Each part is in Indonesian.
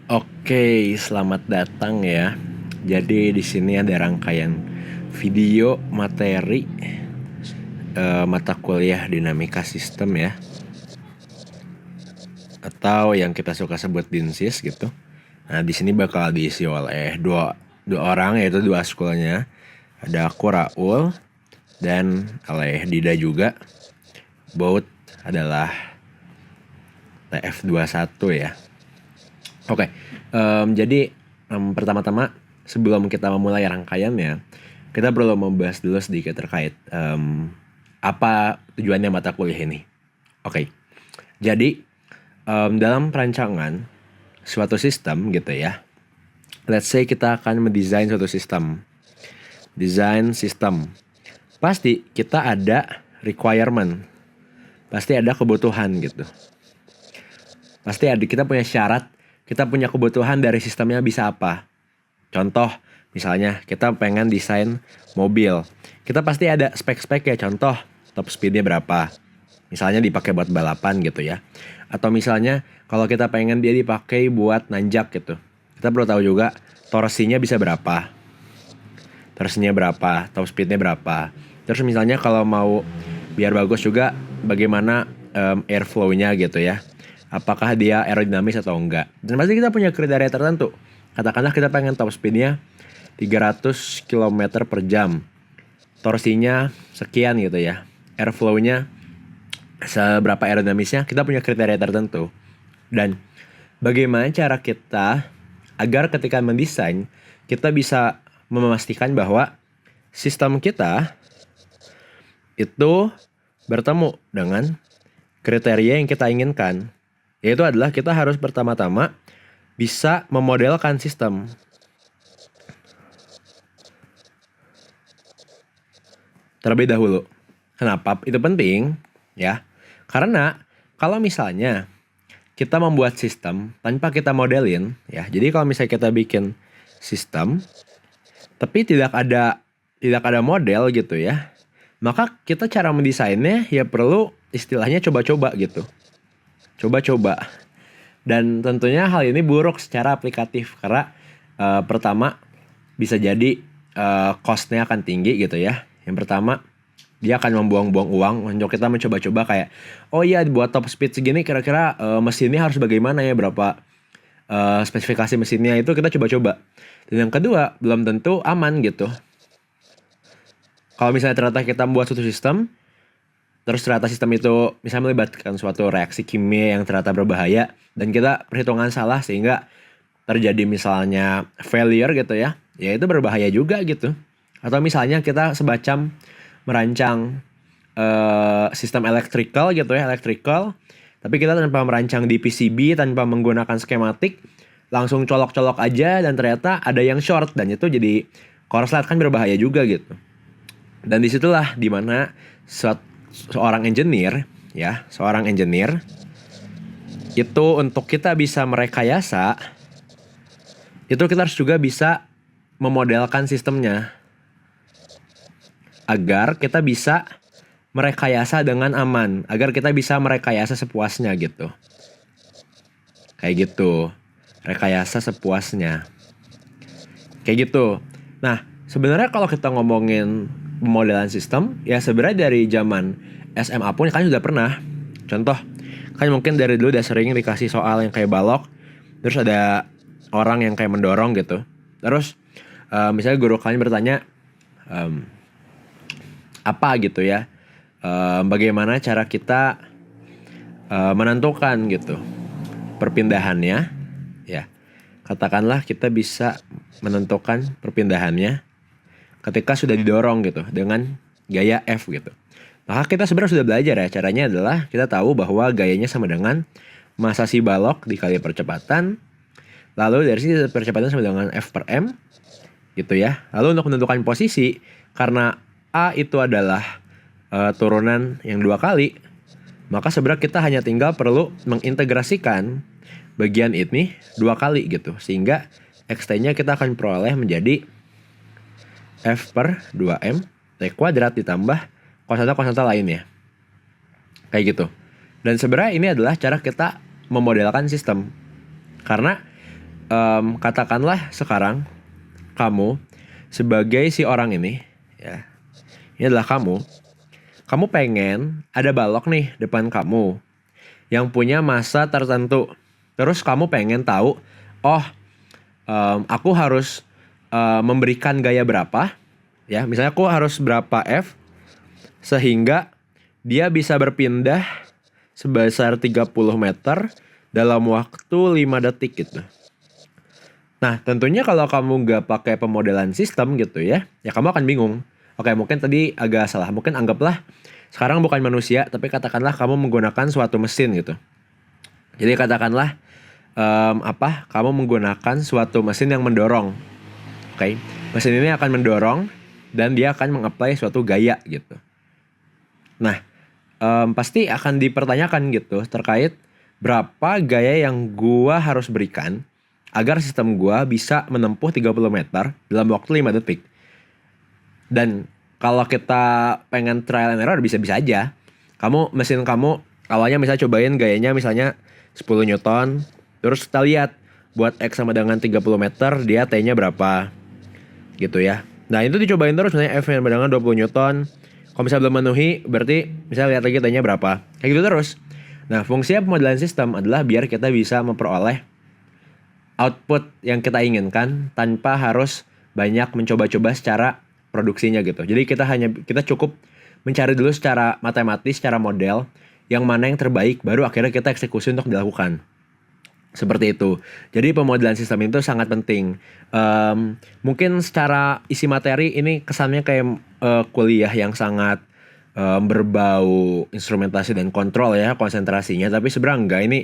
Oke, selamat datang ya. Jadi di sini ada rangkaian video materi mata kuliah dinamika sistem ya, atau yang kita suka sebut DINSIS gitu. Nah, di sini bakal diisi oleh dua orang, yaitu dua sekolahnya. Ada aku Raul dan oleh Dida juga. Both adalah TF21 ya. Oke, jadi pertama-tama sebelum kita memulai rangkaiannya, kita perlu membahas dulu sedikit terkait apa tujuannya mata kuliah ini. Oke, jadi dalam perancangan suatu sistem gitu ya, let's say kita akan mendesain suatu sistem, desain sistem, pasti kita ada requirement, pasti ada kebutuhan gitu. Pasti ada, kita punya syarat, kita punya kebutuhan dari sistemnya bisa apa. Contoh, misalnya kita pengen desain mobil. Kita pasti ada spek-spek ya, contoh top speednya berapa. Misalnya dipakai buat balapan gitu ya. Atau misalnya kalau kita pengen dia dipakai buat nanjak gitu. Kita perlu tahu juga torsinya bisa berapa. Torsinya berapa, top speednya berapa. Terus misalnya kalau mau biar bagus juga bagaimana airflow-nya gitu ya. Apakah dia aerodinamis atau enggak. Dan pasti kita punya kriteria tertentu. Katakanlah kita pengen top speednya 300 km per jam. Torsinya sekian gitu ya. Airflow-nya seberapa aerodinamisnya, kita punya kriteria tertentu. Dan bagaimana cara kita agar ketika mendesain, kita bisa memastikan bahwa sistem kita itu bertemu dengan kriteria yang kita inginkan. Yaitu adalah kita harus pertama-tama bisa memodelkan sistem. Terlebih dahulu. Kenapa itu penting? Ya, karena kalau misalnya kita membuat sistem tanpa kita modelin, ya, jadi kalau misalnya kita bikin sistem, tapi tidak ada model gitu ya, maka kita cara mendesainnya ya perlu istilahnya coba-coba gitu. Coba-coba. Dan tentunya hal ini buruk secara aplikatif karena pertama bisa jadi cost-nya akan tinggi gitu ya. Yang pertama, dia akan membuang-buang uang untuk kita mencoba-coba kayak, oh iya buat top speed segini kira-kira mesinnya harus bagaimana ya, berapa spesifikasi mesinnya, itu kita coba-coba. Dan yang kedua, belum tentu aman gitu. Kalau misalnya ternyata kita membuat suatu sistem, terus ternyata sistem itu misalnya melibatkan suatu reaksi kimia yang ternyata berbahaya, dan kita perhitungan salah sehingga terjadi misalnya failure gitu ya, ya itu berbahaya juga gitu. Atau misalnya kita sebacam merancang sistem electrical gitu ya, tapi kita tanpa merancang di PCB, tanpa menggunakan skematik, langsung colok-colok aja dan ternyata ada yang short, dan itu jadi korslet, kan berbahaya juga gitu. Dan disitulah dimana seorang engineer itu untuk kita bisa merekayasa, itu kita harus juga bisa memodelkan sistemnya agar kita bisa merekayasa dengan aman, agar kita bisa merekayasa sepuasnya gitu. Kayak gitu. Rekayasa sepuasnya. Kayak gitu. Nah, sebenarnya kalau kita ngomongin pemodelan sistem, ya sebenarnya dari zaman SMA pun kan sudah pernah. Contoh, kan mungkin dari dulu udah sering dikasih soal yang kayak balok, terus ada orang yang kayak mendorong gitu. Terus misalnya guru kalian bertanya, apa gitu ya, bagaimana cara kita menentukan gitu perpindahannya, ya. Katakanlah kita bisa menentukan perpindahannya ketika sudah didorong gitu dengan gaya F gitu. Maka kita sebenarnya sudah belajar ya, caranya adalah kita tahu bahwa gayanya sama dengan massa si balok dikali percepatan, lalu dari sini percepatan sama dengan F per M gitu ya. Lalu untuk menentukan posisi, karena A itu adalah turunan yang 2 kali, maka sebenarnya kita hanya tinggal perlu mengintegrasikan bagian ini 2 kali gitu, sehingga XT-nya kita akan peroleh menjadi F per 2M T kuadrat ditambah konstanta-konstanta lainnya. Kayak gitu. Dan sebenarnya ini adalah cara kita memodelkan sistem. Karena Katakanlah sekarang kamu sebagai si orang ini, ya, ini adalah kamu pengen ada balok nih depan kamu yang punya massa tertentu. Terus kamu pengen tahu, oh, aku harus memberikan gaya berapa, ya, misalnya aku harus berapa F sehingga dia bisa berpindah sebesar 30 meter dalam waktu 5 detik gitu. Nah, tentunya kalau kamu nggak pakai pemodelan sistem gitu ya kamu akan bingung. Oke, mungkin tadi agak salah. Mungkin anggaplah sekarang bukan manusia, tapi katakanlah kamu menggunakan suatu mesin gitu. Jadi katakanlah kamu menggunakan suatu mesin yang mendorong. Oke, mesin ini akan mendorong dan dia akan mengapply suatu gaya gitu. Nah, pasti akan dipertanyakan gitu terkait berapa gaya yang gua harus berikan agar sistem gua bisa menempuh 30 meter dalam waktu 5 detik. Dan kalau kita pengen trial and error bisa-bisa aja. Mesin kamu awalnya misalnya cobain gayanya misalnya 10 Newton. Terus kita lihat buat X sama dengan 30 meter dia T-nya berapa gitu ya. Nah itu dicobain terus misalnya F sama dengan 20 Newton. Kalau misalnya belum memenuhi berarti misalnya lihat lagi T-nya berapa. Kayak gitu terus. Nah fungsinya pemodelan sistem adalah biar kita bisa memperoleh output yang kita inginkan tanpa harus banyak mencoba-coba secara produksinya gitu. Jadi kita cukup mencari dulu secara matematis, secara model yang mana yang terbaik, baru akhirnya kita eksekusi untuk dilakukan. Seperti itu. Jadi pemodelan sistem itu sangat penting. Mungkin secara isi materi ini kesannya kayak kuliah yang sangat berbau instrumentasi dan kontrol ya konsentrasinya, tapi sebenarnya enggak, ini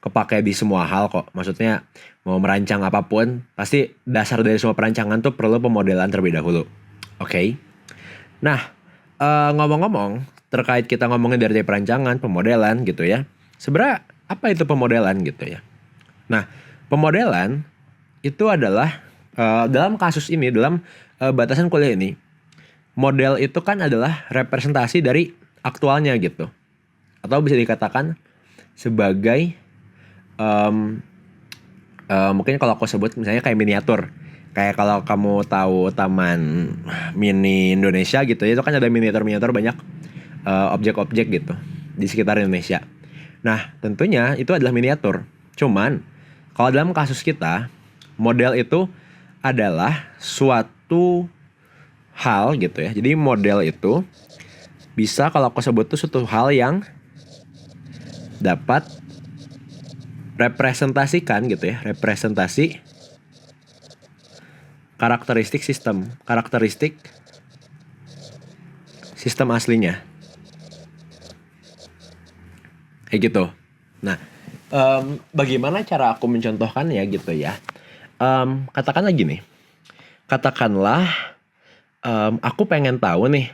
kepake di semua hal kok. Maksudnya mau merancang apapun pasti dasar dari semua perancangan tuh perlu pemodelan terlebih dahulu. Oke. Nah, ngomong-ngomong terkait kita ngomongin dari perancangan, pemodelan gitu ya. Sebenarnya apa itu pemodelan gitu ya? Nah, pemodelan itu adalah dalam kasus ini, dalam batasan kuliah ini, model itu kan adalah representasi dari aktualnya gitu. Atau bisa dikatakan sebagai mungkin kalau aku sebut misalnya kayak miniatur. Kayak kalau kamu tahu Taman Mini Indonesia gitu ya, itu kan ada miniatur-miniatur banyak objek-objek gitu di sekitar Indonesia. Nah, tentunya itu adalah miniatur. Cuman kalau dalam kasus kita, model itu adalah suatu hal gitu ya. Jadi model itu bisa kalau aku sebut itu suatu hal yang dapat representasikan gitu ya, representasi karakteristik sistem aslinya. Kayak gitu. Nah, bagaimana cara aku mencontohkannya gitu ya? Katakanlah gini. Katakanlah aku pengen tahu nih,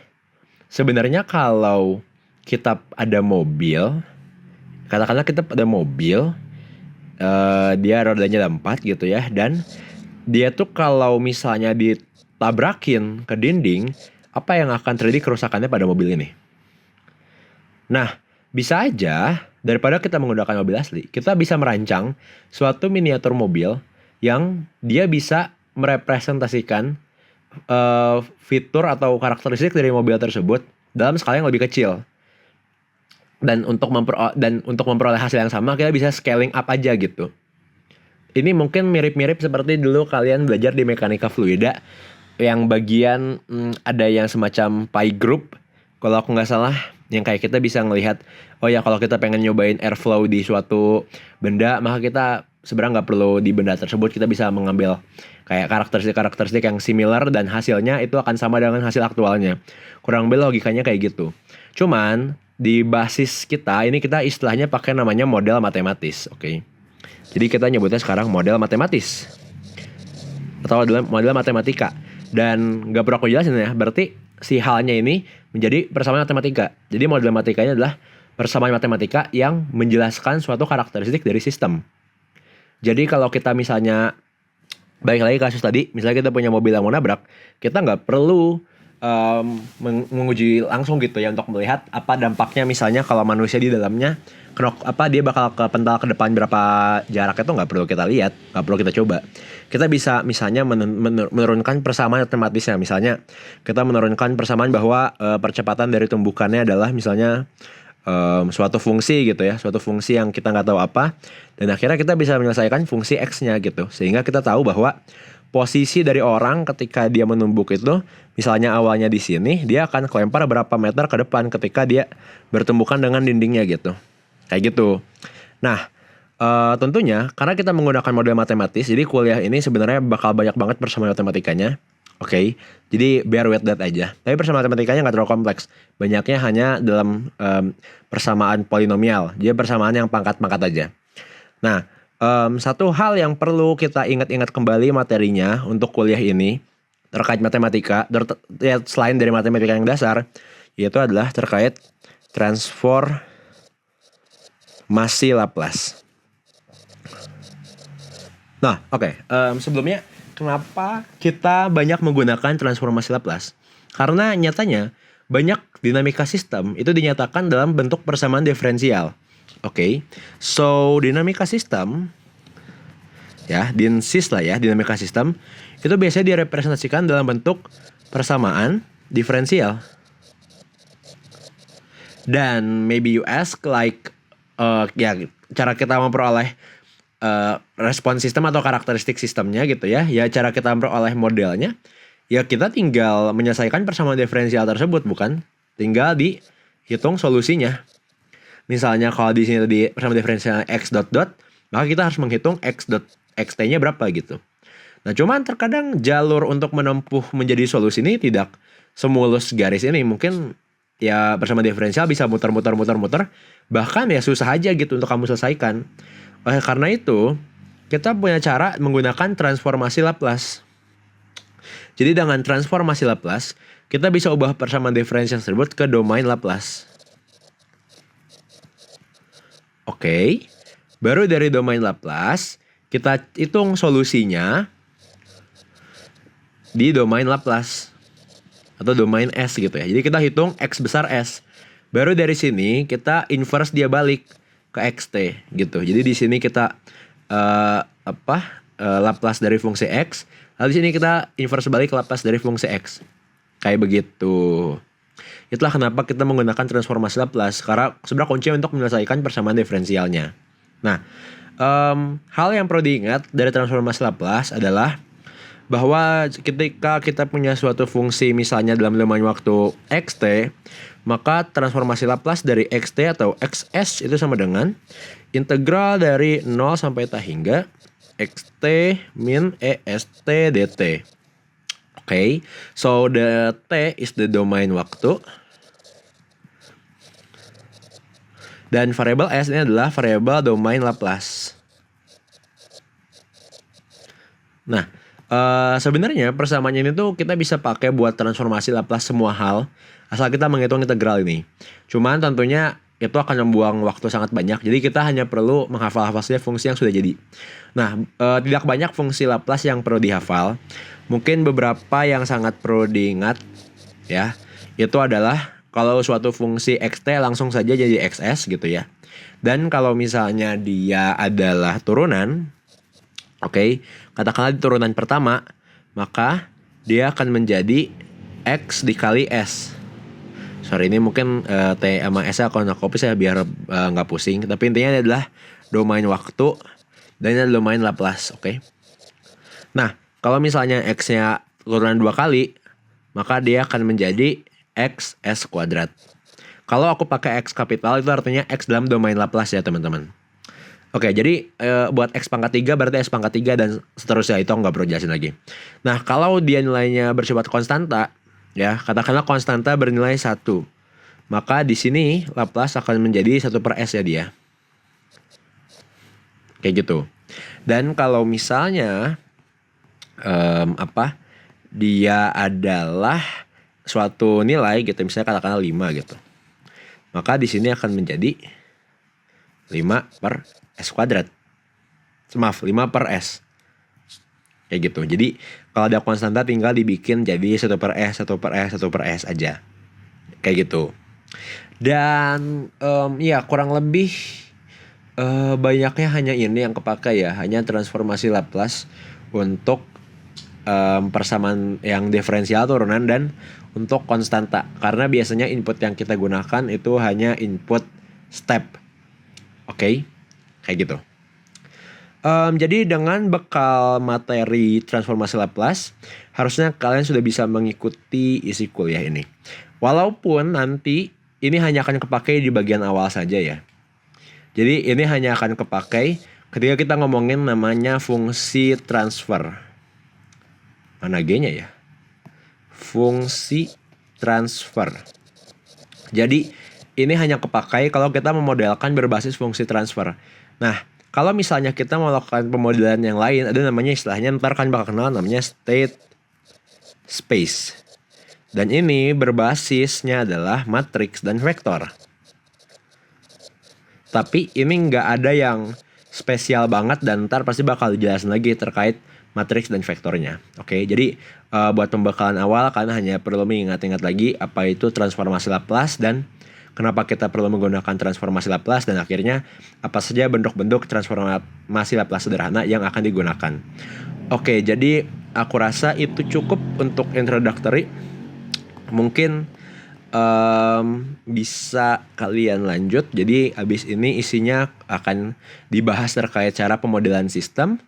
sebenarnya kalau kita ada mobil, katakanlah kita ada mobil, dia rodanya ada 4 gitu ya, dan dia tuh kalau misalnya ditabrakin ke dinding, apa yang akan terjadi kerusakannya pada mobil ini? Nah, bisa aja daripada kita menggunakan mobil asli, kita bisa merancang suatu miniatur mobil yang dia bisa merepresentasikan fitur atau karakteristik dari mobil tersebut dalam skala yang lebih kecil. Dan untuk memperoleh hasil yang sama, kita bisa scaling up aja gitu. Ini mungkin mirip-mirip seperti dulu kalian belajar di mekanika fluida, yang bagian ada yang semacam pie group, kalau aku nggak salah, yang kayak kita bisa ngelihat, oh ya kalau kita pengen nyobain airflow di suatu benda, maka kita sebenarnya nggak perlu di benda tersebut, kita bisa mengambil kayak karakteristik yang similar dan hasilnya itu akan sama dengan hasil aktualnya. Kurang lebih logikanya kayak gitu. Cuman di basis kita ini kita istilahnya pakai namanya model matematis, oke? Jadi kita nyebutnya sekarang model matematis atau model matematika. Dan gak perlu aku jelasin ya, berarti si halnya ini menjadi persamaan matematika. Jadi model matematikanya adalah persamaan matematika yang menjelaskan suatu karakteristik dari sistem. Jadi kalau kita misalnya, balik lagi kasus tadi, misalnya kita punya mobil yang mau nabrak, kita gak perlu menguji langsung gitu ya untuk melihat apa dampaknya misalnya kalau manusia di dalamnya dia bakal kepental ke depan berapa jarak itu nggak perlu kita lihat, nggak perlu kita coba. Kita bisa misalnya menurunkan persamaan matematisnya, misalnya kita menurunkan persamaan bahwa percepatan dari tumbukannya adalah misalnya suatu fungsi gitu ya, suatu fungsi yang kita nggak tahu apa, dan akhirnya kita bisa menyelesaikan fungsi x-nya gitu, sehingga kita tahu bahwa posisi dari orang ketika dia menumbuk itu, misalnya awalnya di sini, dia akan kelempar berapa meter ke depan ketika dia bertumbukan dengan dindingnya gitu. Kayak gitu. Nah, tentunya karena kita menggunakan model matematis, jadi kuliah ini sebenarnya bakal banyak banget persamaan matematikanya. Oke, jadi bear with that aja. Tapi persamaan matematikanya nggak terlalu kompleks. Banyaknya hanya dalam persamaan polinomial. Jadi persamaan yang pangkat-pangkat aja. Nah, satu hal yang perlu kita ingat-ingat kembali materinya untuk kuliah ini terkait matematika, selain dari matematika yang dasar, yaitu adalah terkait transformasi Laplace. Nah, oke. Sebelumnya, kenapa kita banyak menggunakan transformasi Laplace? Karena nyatanya banyak dinamika sistem itu dinyatakan dalam bentuk persamaan diferensial. Oke, so dinamika sistem, ya, dinsis lah ya, dinamika sistem itu biasanya direpresentasikan dalam bentuk persamaan diferensial. Dan maybe you ask like, ya cara kita memperoleh respon sistem atau karakteristik sistemnya gitu ya. Ya cara kita memperoleh modelnya, ya kita tinggal menyelesaikan persamaan diferensial tersebut, bukan? Tinggal dihitung solusinya. Misalnya kalau di sini tadi persamaan diferensial x dot dot, maka kita harus menghitung xt-nya berapa gitu. Nah, cuman terkadang jalur untuk menempuh menjadi solusi ini tidak semulus garis ini. Mungkin ya persamaan diferensial bisa muter-muter, bahkan ya susah aja gitu untuk kamu selesaikan. Oleh karena itu, kita punya cara menggunakan transformasi Laplace. Jadi dengan transformasi Laplace, kita bisa ubah persamaan diferensial tersebut ke domain Laplace. Oke, baru dari domain Laplace, kita hitung solusinya di domain Laplace atau domain S gitu ya. Jadi kita hitung X besar S. Baru dari sini kita inverse dia balik ke xt gitu. Jadi di sini kita Laplace dari fungsi X. Lalu di sini kita inverse balik Laplace dari fungsi X. Kayak begitu. Itulah kenapa kita menggunakan transformasi Laplace, karena sebenarnya kunci untuk menyelesaikan persamaan diferensialnya. Nah, hal yang perlu diingat dari transformasi Laplace adalah bahwa ketika kita punya suatu fungsi misalnya dalam domain waktu xt, maka transformasi Laplace dari xt atau xs itu sama dengan integral dari 0 sampai hingga xt min est dt. Okay, so the t is the domain waktu. Dan variabel S ini adalah variabel domain Laplace. Nah, sebenarnya persamaan ini tuh kita bisa pakai buat transformasi Laplace semua hal, asal kita menghitung integral ini. Cuman tentunya itu akan membuang waktu sangat banyak, jadi kita hanya perlu menghafal-hafal saja fungsi yang sudah jadi. Nah, tidak banyak fungsi Laplace yang perlu dihafal. Mungkin beberapa yang sangat perlu diingat, ya, itu adalah kalau suatu fungsi xt langsung saja jadi xs gitu ya. Dan kalau misalnya dia adalah turunan, oke, katakanlah di turunan pertama, maka dia akan menjadi x dikali s. Sorry, ini mungkin t sama s aku copy saya biar nggak pusing. Tapi intinya ini adalah domain waktu dan ini adalah domain Laplace, oke. Nah, kalau misalnya x-nya turunan 2 kali, maka dia akan menjadi x s kuadrat. Kalau aku pakai x kapital itu artinya x dalam domain Laplace ya teman-teman. Oke, jadi buat x pangkat 3 berarti s pangkat 3 dan seterusnya, itu nggak perlu jelasin lagi. Nah, kalau dia nilainya bersifat konstanta, ya katakanlah konstanta bernilai 1, maka di sini Laplace akan menjadi 1 per s ya dia. Kayak gitu. Dan kalau misalnya dia adalah suatu nilai gitu, misalnya katakanlah 5 gitu, maka di sini akan menjadi 5 per s kuadrat. Maaf, 5 per s. Kayak gitu. Jadi kalau ada konstanta tinggal dibikin jadi 1/s, 1/s, 1/s aja. Kayak gitu. Dan ya kurang lebih banyaknya hanya ini yang kepakai ya, hanya transformasi Laplace untuk persamaan yang diferensial turunan dan untuk konstanta. Karena biasanya input yang kita gunakan itu hanya input step. Oke, kayak gitu. Jadi dengan bekal materi transformasi Laplace, harusnya kalian sudah bisa mengikuti isi kuliah ini. Walaupun nanti ini hanya akan kepakai di bagian awal saja ya. Jadi ini hanya akan kepakai ketika kita ngomongin namanya fungsi transfer. Mana G-nya ya? Fungsi transfer. Jadi ini hanya kepakai kalau kita memodelkan berbasis fungsi transfer. Nah, kalau misalnya kita melakukan pemodelan yang lain, ada namanya istilahnya, ntar kan bakal kenal namanya state space. Dan ini berbasisnya adalah matriks dan vektor. Tapi ini nggak ada yang spesial banget dan ntar pasti bakal dijelasin lagi terkait matriks dan vektornya. Oke, jadi buat pembekalan awal kalian hanya perlu mengingat-ingat lagi apa itu transformasi Laplace dan kenapa kita perlu menggunakan transformasi Laplace dan akhirnya apa saja bentuk-bentuk transformasi Laplace sederhana yang akan digunakan. Oke, jadi aku rasa itu cukup untuk introductory. Mungkin bisa kalian lanjut. Jadi abis ini isinya akan dibahas terkait cara pemodelan sistem.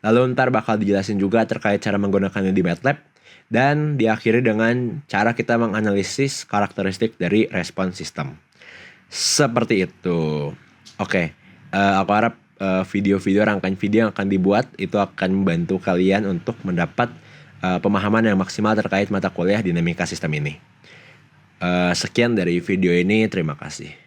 Lalu ntar bakal dijelasin juga terkait cara menggunakannya di MATLAB. Dan diakhiri dengan cara kita menganalisis karakteristik dari respon sistem. Seperti itu. Oke, aku harap video-video, rangkaian video yang akan dibuat itu akan membantu kalian untuk mendapat pemahaman yang maksimal terkait mata kuliah dinamika sistem ini. Sekian dari video ini, terima kasih.